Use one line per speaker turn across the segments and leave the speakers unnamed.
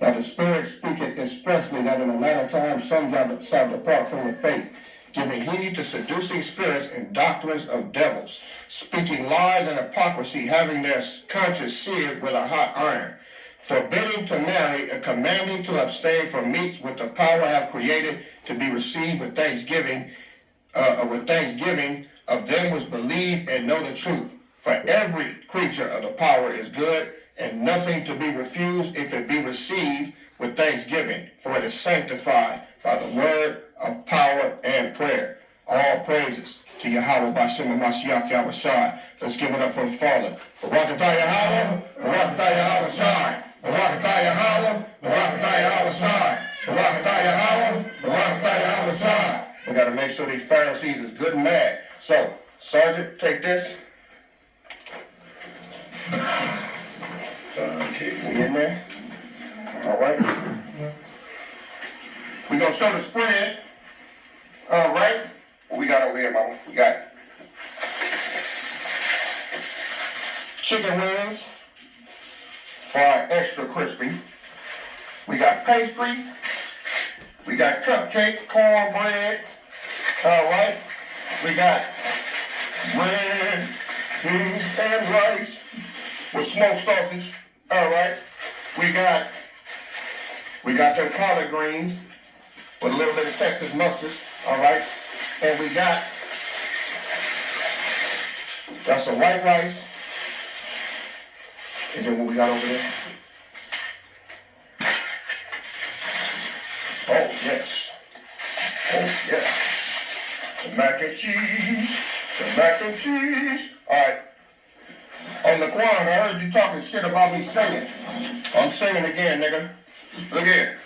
Now the Spirit speaketh expressly that in the latter times some shall depart from the faith, giving heed to seducing spirits and doctrines of devils, speaking lies and hypocrisy, having their conscience seared with a hot iron, forbidding to marry and commanding to abstain from meats which the power have created to be received with thanksgiving of them which believe and know the truth. For every creature of the power is good, and nothing to be refused if it be received with thanksgiving, for it is sanctified by the word of power and prayer. All praises to Yahweh B'Shem Mashiach Yahushai. Let's give it up for the Father. Barakatah Yahweh, Barakatah Yahushai, Barakatah Yahweh, Barakatah Yahushai, Barakatah Yahweh, Barakatah Yahushai. We got to make sure these Pharisees is good and mad. So, Sergeant, take this. We in there? All right. We're going to show the spread. All right. What we got over here, mama? We got chicken wings for our extra crispy. We got pastries. We got cupcakes, cornbread. All right. We got bread, beans, and rice with smoked sausage. All right. We got them collard greens with a little bit of Texas mustard. All right. And we got some white rice. And then what we got over there? Oh, yes. Oh, yeah. The mac and cheese. The mac and cheese. All right. On the Quan, I heard you talking shit about me singing. I'm singing again, nigga. Look here.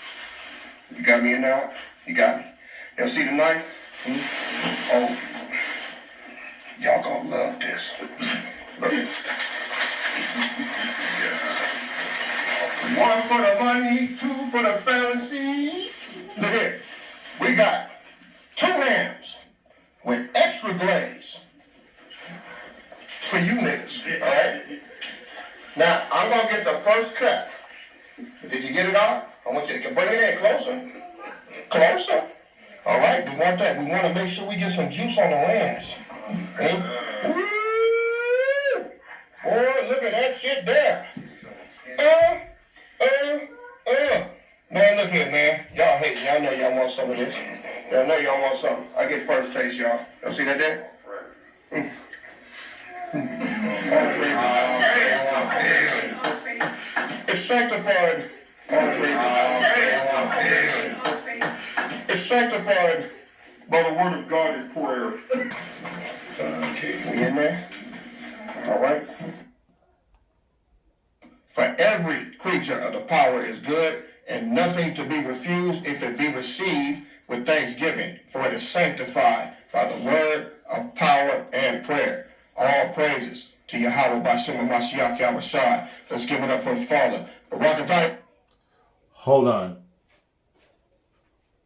You got me in there? You got me. Y'all see the knife? Oh. Y'all gonna love this. Look. One for the money, two for the Pharisees. Look here. We got 2 hams with extra glaze for you niggas. All right? Now, I'm going to get the first cut. Did you get it all? I want you to bring it in closer. Closer. All right, we want that. We want to make sure we get some juice on the lens. Okay? Woo! Boy, look at that shit there. Man, look here, man. Y'all hate me. I know y'all want some of this. I know y'all want some. I get first taste, y'all. Y'all see that there? It's sanctified. It's sanctified by the word of God in prayer. We in there? All right. For every creature of the power is good, and nothing to be refused if it be received with thanksgiving, for it is sanctified by the word of power and prayer. All praises to Yahweh B'Shem Mashiach Yahushai. Let's give it up for the Father. Barakatah.
Hold on.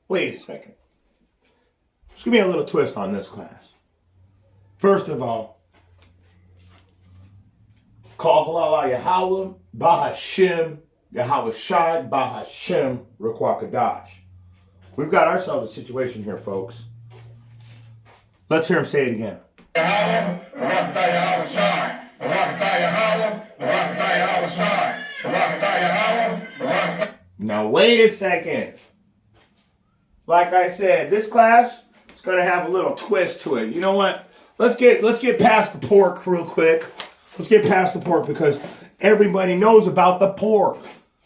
Wait a second. Let's give me a little twist on this class. First of all, call halal Yahweh, Bahashem, Yahweh Shai, Bahashem, Rukwakadash. We've got ourselves a situation here, folks. Let's hear him say it again.
Yahweh, Barakatah Yahweh Shai, Barakatah Yahweh, Barakatah Yahweh Shai, Barakatah Yahweh, Barakatah.
Now wait a second. Like I said, this class is going to have a little twist to it. You know what? Let's get past the pork real quick. Let's get past the pork because everybody knows about the pork.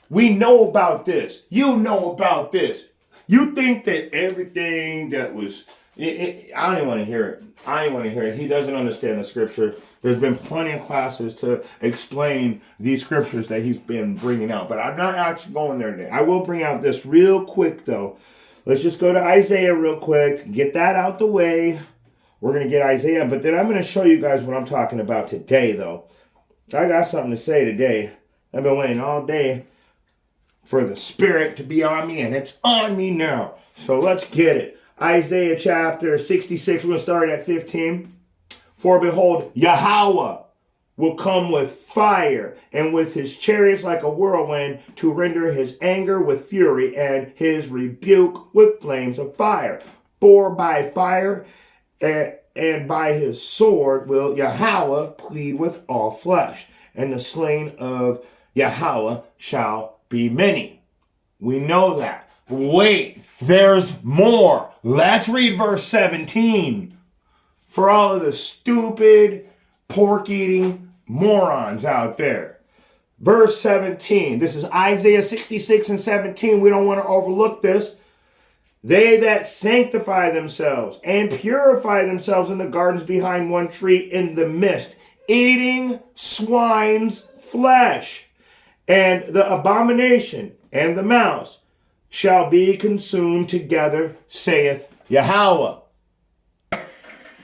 We know about this. You know about this. You think that everything that was... I don't even want to hear it. I don't even want to hear it. He doesn't understand the scripture. There's been plenty of classes to explain these scriptures that he's been bringing out. But I'm not actually going there today. I will bring out this real quick, though. Let's just go to Isaiah real quick. Get that out the way. We're going to get Isaiah. But then I'm going to show you guys what I'm talking about today, though. I got something to say today. I've been waiting all day for the Spirit to be on me, and it's on me now. So let's get it. Isaiah chapter 66, we're going to start at 15. For behold, Yahweh will come with fire, and with his chariots like a whirlwind, to render his anger with fury, and his rebuke with flames of fire. For by fire and by his sword will Yahweh plead with all flesh, and the slain of Yahweh shall be many. We know that. Wait, there's more. Let's read verse 17. For all of the stupid, pork-eating morons out there. Verse 17. This is Isaiah 66 and 17. We don't want to overlook this. They that sanctify themselves and purify themselves in the gardens behind one tree in the mist, eating swine's flesh, and the abomination and the mouse shall be consumed together, saith Yahweh.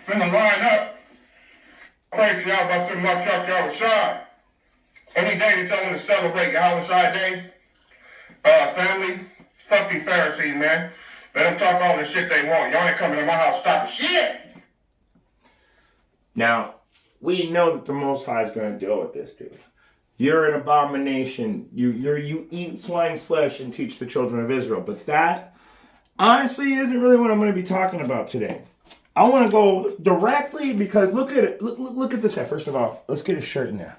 Finna line up. Praise Yahweh Bashem Mashak Yahushua. Any day that y'all want to celebrate Yahushua Day, family, fuck these Pharisees, man. Let them talk all the shit they want. Y'all ain't coming to my house stopping shit.
Now, we know that the Most High is going to deal with this, dude. You're an abomination. You eat swine's flesh and teach the children of Israel. But that, honestly, isn't really what I'm going to be talking about today. I want to go directly because look at it. Look at this guy. First of all, let's get his shirt in there.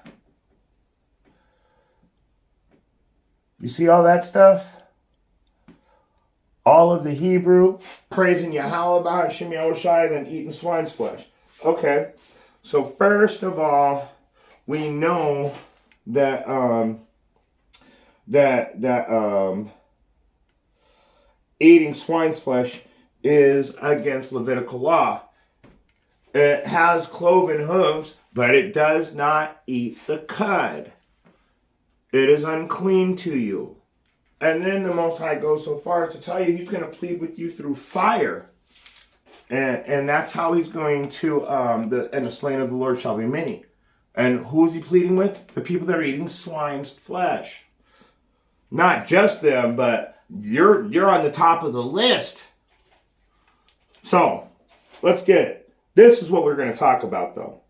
You see all that stuff? All of the Hebrew praising Yahweh about Hashem Yahushai, then eating swine's flesh. Okay, so first of all, we know that eating swine's flesh is against Levitical law. It has cloven hooves, but it does not eat the cud. It is unclean to you. And then the Most High goes so far as to tell you he's going to plead with you through fire. And that's how he's going to, and the slain of the Lord shall be many. And who's he pleading with? The people that are eating swine's flesh. Not just them, but you're on the top of the list. So, let's get it. This is what we're going to talk about, though.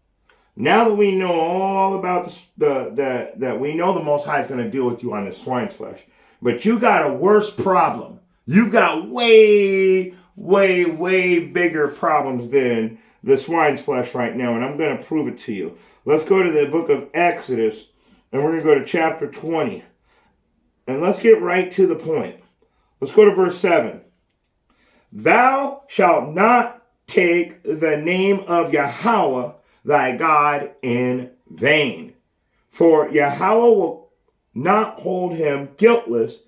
Now that we know all about that we know the Most High is going to deal with you on this swine's flesh. But you got a worse problem. You've got way, way, way bigger problems than the swine's flesh right now. And I'm going to prove it to you. Let's go to the book of Exodus. And we're going to go to chapter 20. And let's get right to the point. Let's go to verse 7. Thou shalt not take the name of Yahweh thy God in vain. For Yahweh will not hold him guiltless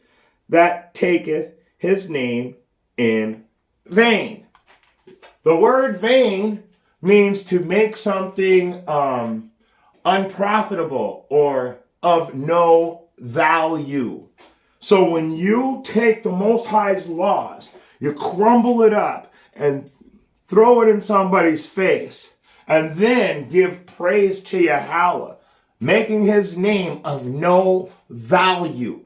that taketh his name in vain. The word vain means to make something unprofitable or of no value. So when you take the Most High's laws, you crumble it up and throw it in somebody's face, and then give praise to Yahweh, making his name of no value.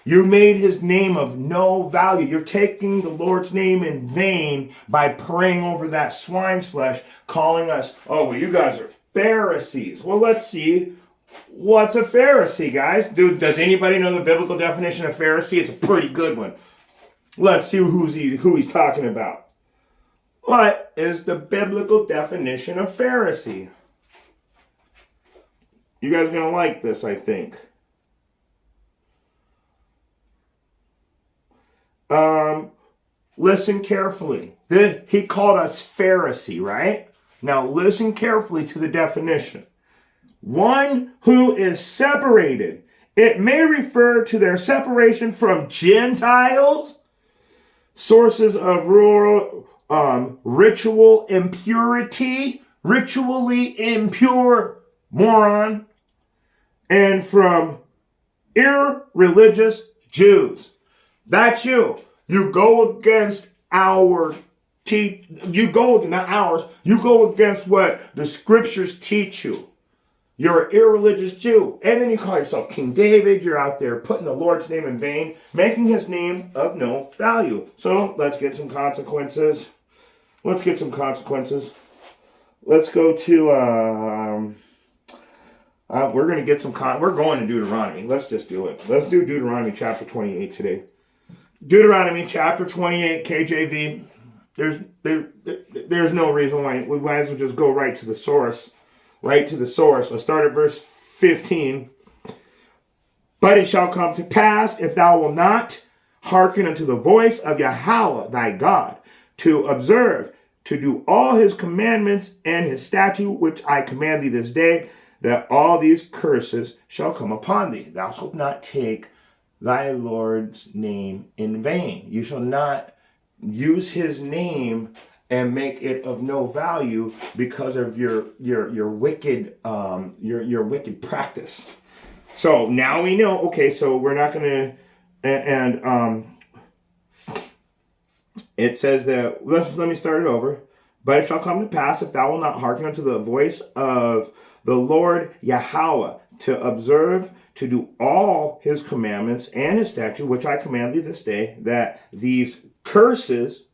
You made his name of no value. You're taking the Lord's name in vain by praying over that swine's flesh, calling us, oh, well, you guys are Pharisees. Well, let's see. What's a Pharisee, guys? Dude, does anybody know the biblical definition of Pharisee? It's a pretty good one. Let's see who he's talking about. What is the biblical definition of Pharisee? You guys are going to like this, I think. Listen carefully. He called us Pharisee, right? Now listen carefully to the definition. One who is separated. It may refer to their separation from Gentiles, sources of ritual impurity, ritually impure moron, and from irreligious Jews. That's you. You go against you go against what the scriptures teach you. You're an irreligious Jew. And then you call yourself King David. You're out there putting the Lord's name in vain, making his name of no value. So let's get some consequences. Let's go to We're going to get some we're going to Deuteronomy. Let's just do it. Let's do Deuteronomy chapter 28 today. Deuteronomy chapter 28 KJV. There's no reason why we might as well just go right to the source. Right to the source. Let's start at verse 15. But it shall come to pass, if thou wilt not hearken unto the voice of Yahweh thy God, to observe, to do all his commandments and his statute, which I command thee this day, that all these curses shall come upon thee. Thou shalt not take thy Lord's name in vain. You shall not use his name and make it of no value because of your wicked your wicked practice. So now we know. Okay, so we're not going to and it says that let me start it over. But it shall come to pass, if thou wilt not hearken unto the voice of the Lord Yahweh, to observe, to do all his commandments and his statute, which I command thee this day, that these curses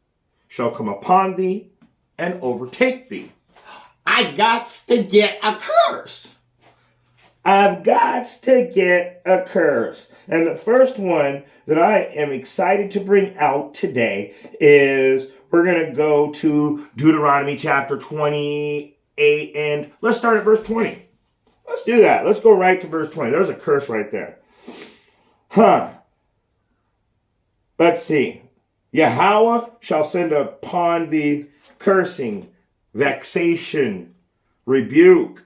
shall come upon thee and overtake thee. I got to get a curse. I've got to get a curse. And the first one that I am excited to bring out today is we're going to go to Deuteronomy chapter 28, and let's start at verse 20. Let's do that. Let's go right to verse 20. There's a curse right there. Let's see. Yahweh shall send upon thee cursing, vexation, rebuke,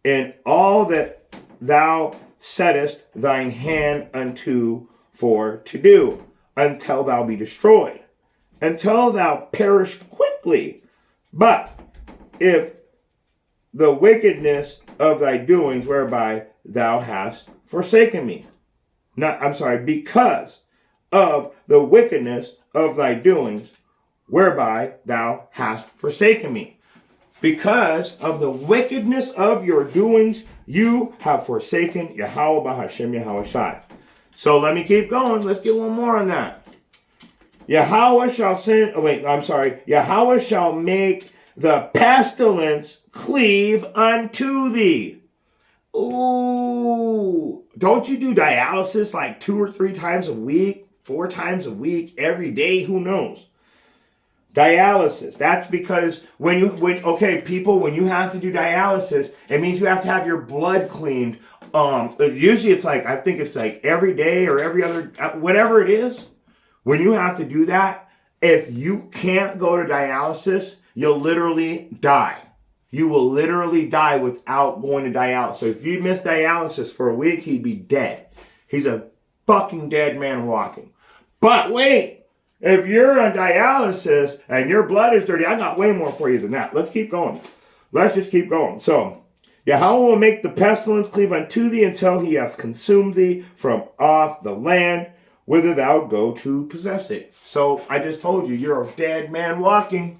and all that thou settest thine hand unto for to do, until thou be destroyed, until thou perish quickly. But if the wickedness of thy doings whereby thou hast forsaken me, because of the wickedness of thy doings whereby thou hast forsaken me. Because of the wickedness of your doings, you have forsaken Yahweh Bahashem Yahweh Shai. So let me keep going. Let's get one more on that. Yahweh shall Yahweh shall make the pestilence cleave unto thee. Ooh. Don't you do dialysis like 2 or 3 times a week, 4 times a week, every day? Who knows? Dialysis. That's because when you have to do dialysis, it means you have to have your blood cleaned. Usually I think it's like every day or every other, whatever it is. When you have to do that, if you can't go to dialysis, you'll literally die. You will literally die without going to dialysis. So if you miss dialysis for a week, he'd be dead. He's a fucking dead man walking. But wait. If you're on dialysis and your blood is dirty, I got way more for you than that. Let's keep going. Let's just keep going. So, Yahweh will make the pestilence cleave unto thee until he hath consumed thee from off the land, whither thou go to possess it. So, I just told you, you're a dead man walking.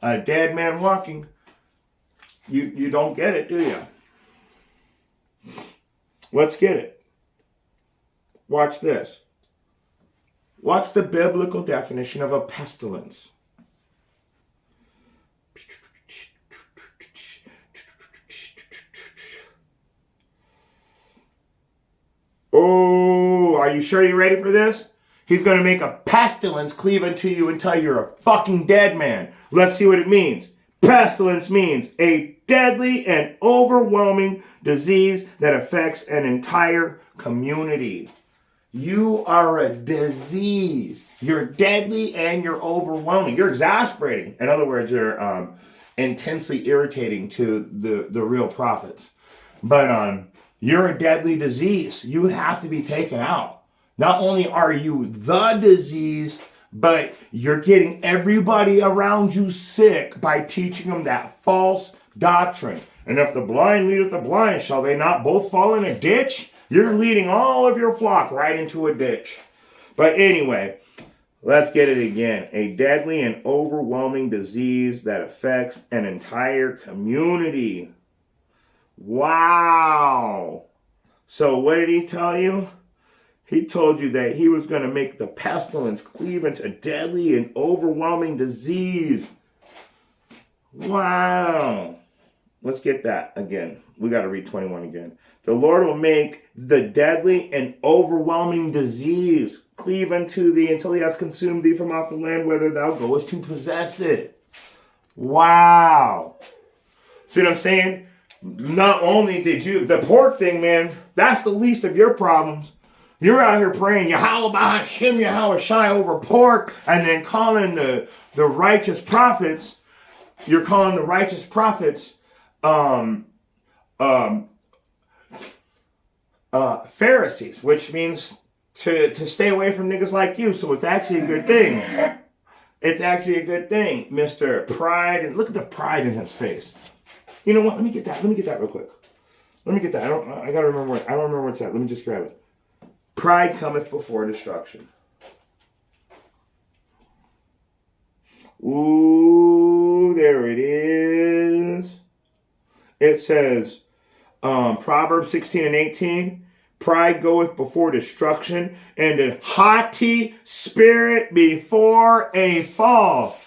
A dead man walking. You don't get it, do you? Let's get it. Watch this. What's the biblical definition of a pestilence? Oh, are you sure you're ready for this? He's going to make a pestilence cleave unto you until you're a fucking dead man. Let's see what it means. Pestilence means a deadly and overwhelming disease that affects an entire community. You are a disease. You're deadly and you're overwhelming. You're exasperating. In other words, you're intensely irritating to the real prophets. But you're a deadly disease. You have to be taken out. Not only are you the disease, but you're getting everybody around you sick by teaching them that false doctrine. And if the blind leadeth the blind, shall they not both fall in a ditch? You're leading all of your flock right into a ditch. But anyway, let's get it again. A deadly and overwhelming disease that affects an entire community. Wow. So what did he tell you? He told you that he was going to make the pestilence cleave into a deadly and overwhelming disease. Wow. Let's get that again. We got to read 21 again. The Lord will make the deadly and overwhelming disease cleave unto thee until he hath consumed thee from off the land, whither thou goest to possess it. Wow. See what I'm saying? Not only did you, the pork thing, man, that's the least of your problems. You're out here praying Yahweh B'Hashem Yahweh Shai over pork and then calling the righteous prophets, you're calling the righteous prophets Pharisees, which means to stay away from niggas like you. So it's actually a good thing. It's actually a good thing, Mr. Pride. And look at the pride in his face. You know what? Let me get that real quick. Let me get that. I don't remember where it's at. Let me just grab it. Pride cometh before destruction. Ooh, there it is. It says, Proverbs 16 and 18, pride goeth before destruction, and a haughty spirit before a fall.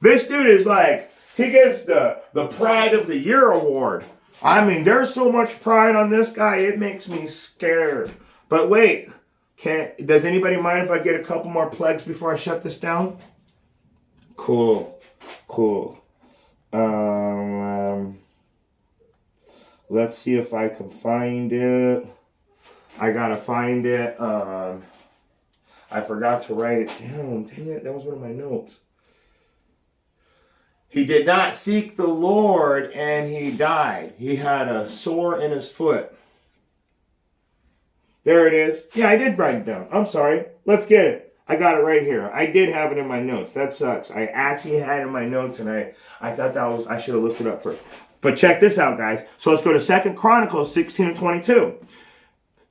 This dude is like, he gets the Pride of the Year award. I mean, there's so much pride on this guy, it makes me scared. But wait, does anybody mind if I get a couple more plagues before I shut this down? Cool. Let's see if I can find it. I gotta find it. I forgot to write it down. Dang it, that was one of my notes. He did not seek the Lord and he died. He had a sore in his foot. There it is. Yeah, I did write it down. I'm sorry. Let's get it. I got it right here. I did have it in my notes. That sucks. I actually had it in my notes and I thought I should have looked it up first. But check this out, guys. So let's go to 2 Chronicles 16 and 22.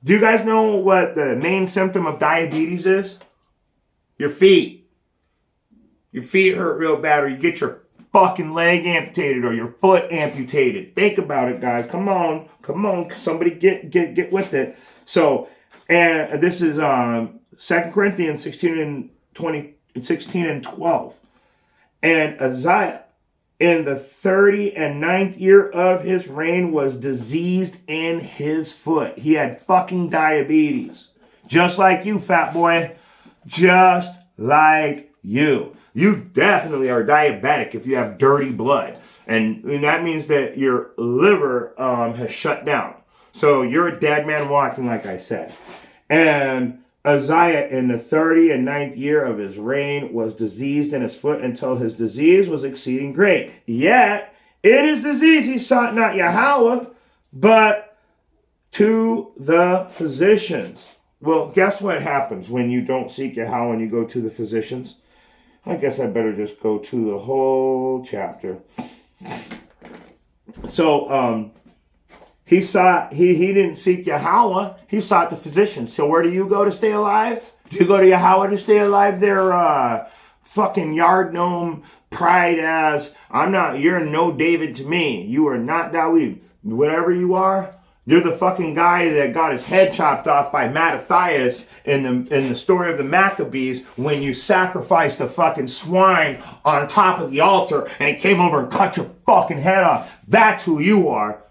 Do you guys know what the main symptom of diabetes is? Your feet. Your feet hurt real bad, or you get your fucking leg amputated or your foot amputated. Think about it, guys. Come on. Somebody get with it. So, and this is 2 Corinthians 16 and 12. And Uzziah, in the 39th year of his reign, was diseased in his foot. He had fucking diabetes. Just like you, fat boy. Just like you. You definitely are diabetic if you have dirty blood. And that means that your liver has shut down. So you're a dead man walking, like I said. And Uzziah, in the 39th year of his reign, was diseased in his foot until his disease was exceeding great. Yet, in his disease he sought not Yahweh, but to the physicians. Well, guess what happens when you don't seek Yahweh and you go to the physicians? I guess I better just go to the whole chapter. So, he didn't seek Yahweh, he sought the physicians. So where do you go to stay alive? Do you go to Yahweh to stay alive? They're fucking yard gnome pride as, you're no David to me. You are not Dawid. Whatever you are, you're the fucking guy that got his head chopped off by Mattathias in the story of the Maccabees when you sacrificed a fucking swine on top of the altar and he came over and cut your fucking head off. That's who you are.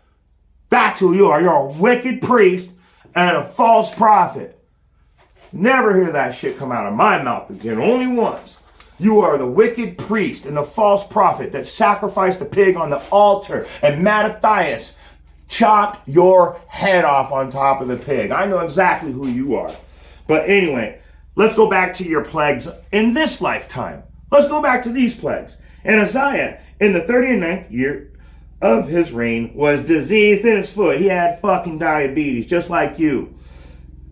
That's who you are. You're a wicked priest and a false prophet. Never hear that shit come out of my mouth again. Only once. You are the wicked priest and the false prophet that sacrificed the pig on the altar, and Mattathias chopped your head off on top of the pig. I know exactly who you are. But anyway, let's go back to your plagues in this lifetime. Let's go back to these plagues. And Uzziah, in the 39th year of his reign, was diseased in his foot. He had fucking diabetes, just like you.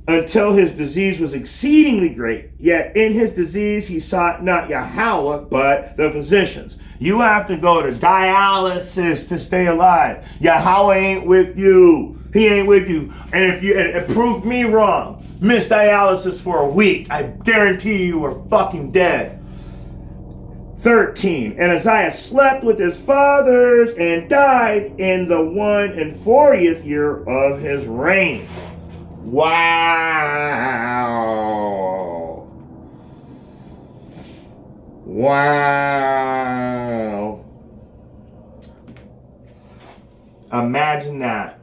Until his disease was exceedingly great. Yet in his disease he sought not Yahweh, but the physicians. You have to go to dialysis to stay alive. Yahweh ain't with you. He ain't with you. And if it proved me wrong, miss dialysis for a week, I guarantee you were fucking dead. 13. And Uzziah slept with his fathers and died in the 41st year of his reign. Wow. Imagine that.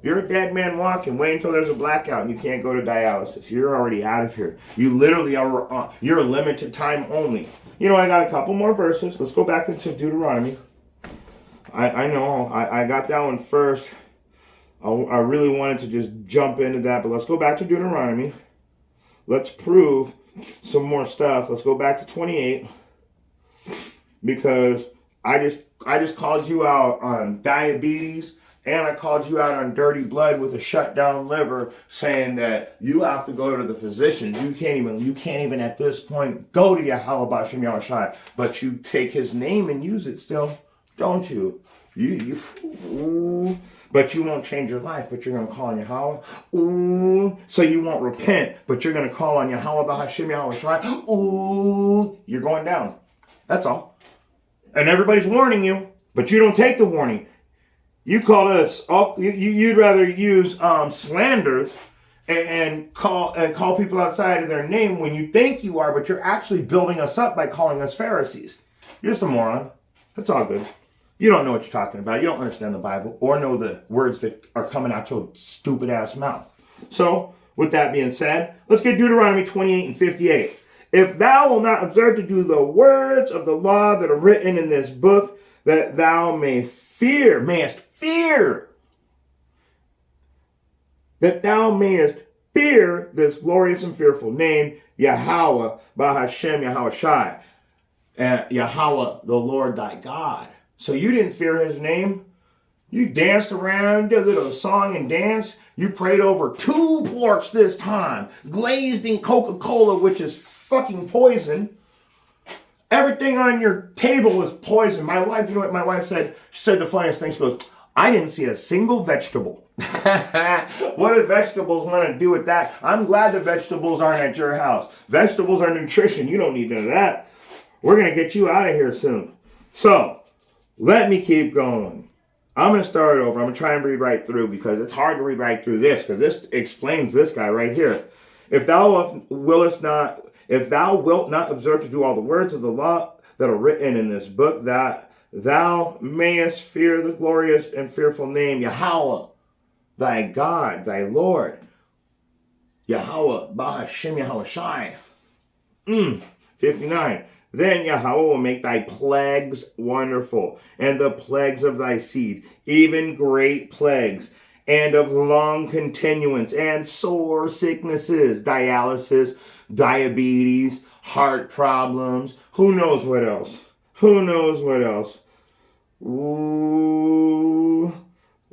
You're a dead man walking. Wait until there's a blackout and you can't go to dialysis. You're already out of here. You literally are. You're limited time only. You know, I got a couple more verses. Let's go back into Deuteronomy. I know. I got that one first. I really wanted to just jump into that, but let's go back to Deuteronomy. Let's prove some more stuff. Let's go back to 28 because I just called you out on diabetes and I called you out on dirty blood with a shut down liver, saying that you have to go to the physicians. You can't even at this point go to Yahweh B'Shem Yahushai, but you take his name and use it still, don't you? But you won't change your life, but you're going to call on Yahweh. Ooh. So you won't repent, but you're going to call on Yahweh B'Hashem Yahushai. Ooh. You're going down. That's all. And everybody's warning you, but you don't take the warning. You call us, you'd rather use slanders and call people outside of their name when you think you are, but you're actually building us up by calling us Pharisees. You're just a moron. That's all good. You don't know what you're talking about. You don't understand the Bible or know the words that are coming out your stupid ass mouth. So, with that being said, let's get Deuteronomy 28 and 58. If thou wilt not observe to do the words of the law that are written in this book, that thou mayest fear, that thou mayest fear this glorious and fearful name, Yahweh, B'Hashem Yahushai, and Yahweh, the Lord thy God. So you didn't fear his name. You danced around, did a little song and dance. You prayed over 2 porks this time, glazed in Coca-Cola, which is fucking poison. Everything on your table is poison. My wife, you know what my wife said? She said the funniest thing. She goes, I didn't see a single vegetable. What do vegetables want to do with that? I'm glad the vegetables aren't at your house. Vegetables are nutrition. You don't need none of that. We're going to get you out of here soon. So, let me keep going. I'm going to start over. I'm going to try and read right through because it's hard to read right through this because this explains this guy right here. If thou wilt not observe to do all the words of the law that are written in this book, that thou mayest fear the glorious and fearful name, Yahweh, thy God, thy Lord, Yahweh, B'Hashem Yahushai. 59. Then Yahweh will make thy plagues wonderful, and the plagues of thy seed, even great plagues, and of long continuance, and sore sicknesses, dialysis, diabetes, heart problems, who knows what else? Ooh.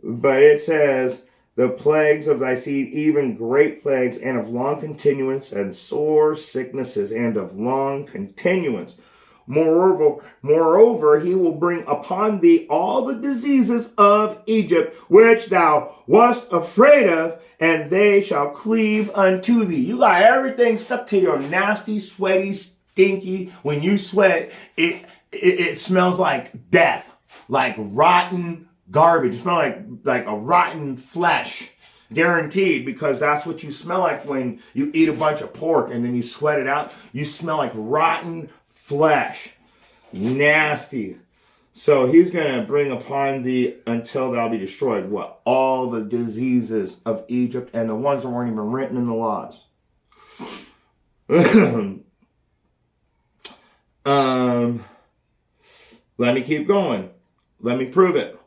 But it says, the plagues of thy seed, even great plagues, and of long continuance, and sore sicknesses, and of long continuance. Moreover, he will bring upon thee all the diseases of Egypt, which thou wast afraid of, and they shall cleave unto thee. You got everything stuck to your nasty, sweaty, stinky. When you sweat, it smells like death, like rotten garbage. It smells like a rotten flesh. Guaranteed, because that's what you smell like when you eat a bunch of pork and then you sweat it out. You smell like rotten flesh. Nasty. So he's going to bring upon thee until thou be destroyed. What? All the diseases of Egypt and the ones that weren't even written in the laws. Let me keep going. Let me prove it.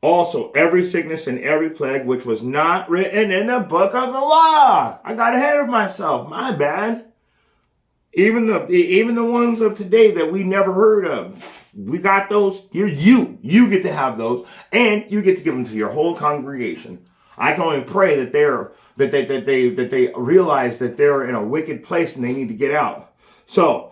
Also, every sickness and every plague which was not written in the book of the law. I got ahead of myself. My bad. Even the ones of today that we never heard of. We got those. You get to have those, and you get to give them to your whole congregation. I can only pray that they realize that they're in a wicked place and they need to get out. So,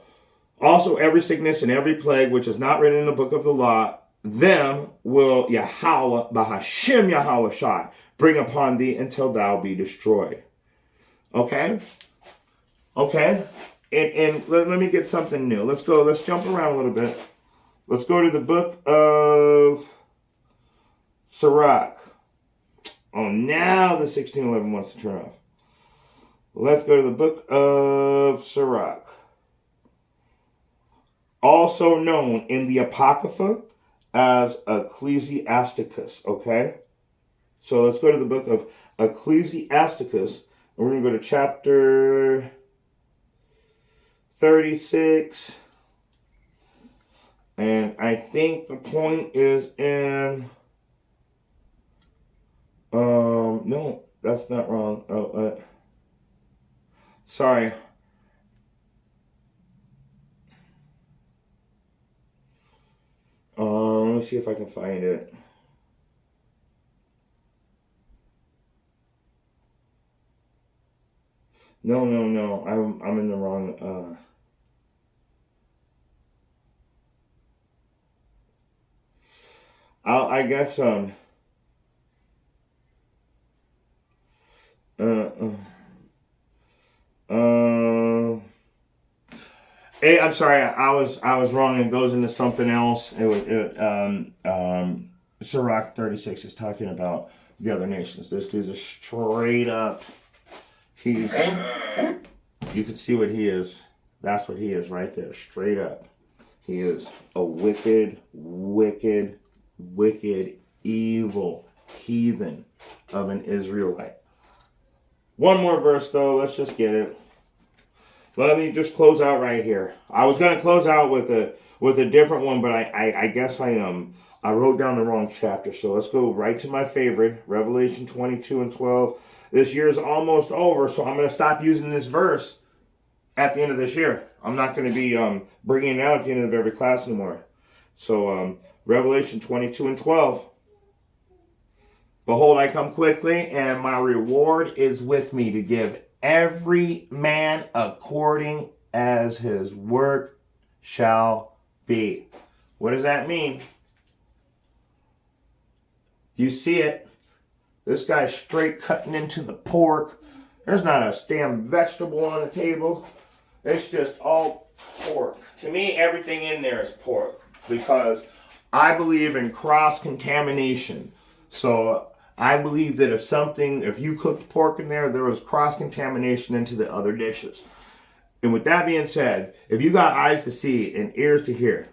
also every sickness and every plague which is not written in the book of the law, them will Yahweh, B'Hashem Yahushai, bring upon thee until thou be destroyed. Okay? And let me get something new. Let's jump around a little bit. Let's go to the book of Sirach. Oh, now the 1611 wants to turn off. Let's go to the book of Sirach. Also known in the Apocrypha as Ecclesiasticus, okay? So let's go to the book of Ecclesiasticus, and we're going to go to chapter 36. And I think the point is in, no, that's not wrong. Sorry. Let me see if I can find it. No. I'm in the wrong. I guess Hey, I'm sorry, I was wrong. It goes into something else. Sirach 36 is talking about the other nations. This dude's a straight up. You can see what he is. That's what he is right there, straight up. He is a wicked, evil heathen of an Israelite. One more verse though. Let's just get it. Let me just close out right here. I was gonna close out with a different one, but I guess I wrote down the wrong chapter. So let's go right to my favorite, Revelation 22:12. This year's almost over, so I'm gonna stop using this verse at the end of this year. I'm not gonna be bringing it out at the end of every class anymore. So Revelation 22:12. Behold, I come quickly, and my reward is with me to give every man according as his work shall be. What does that mean? You see it. This guy's straight cutting into the pork. There's not a damn vegetable on the table. It's just all pork. To me, everything in there is pork because I believe in cross-contamination. So I believe that if you cooked pork in there was cross-contamination into the other dishes. And with that being said, if you got eyes to see and ears to hear,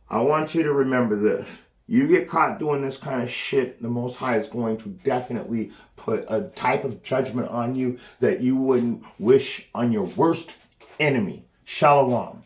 I want you to remember this. You get caught doing this kind of shit, the Most High is going to definitely put a type of judgment on you that you wouldn't wish on your worst enemy. Shalom.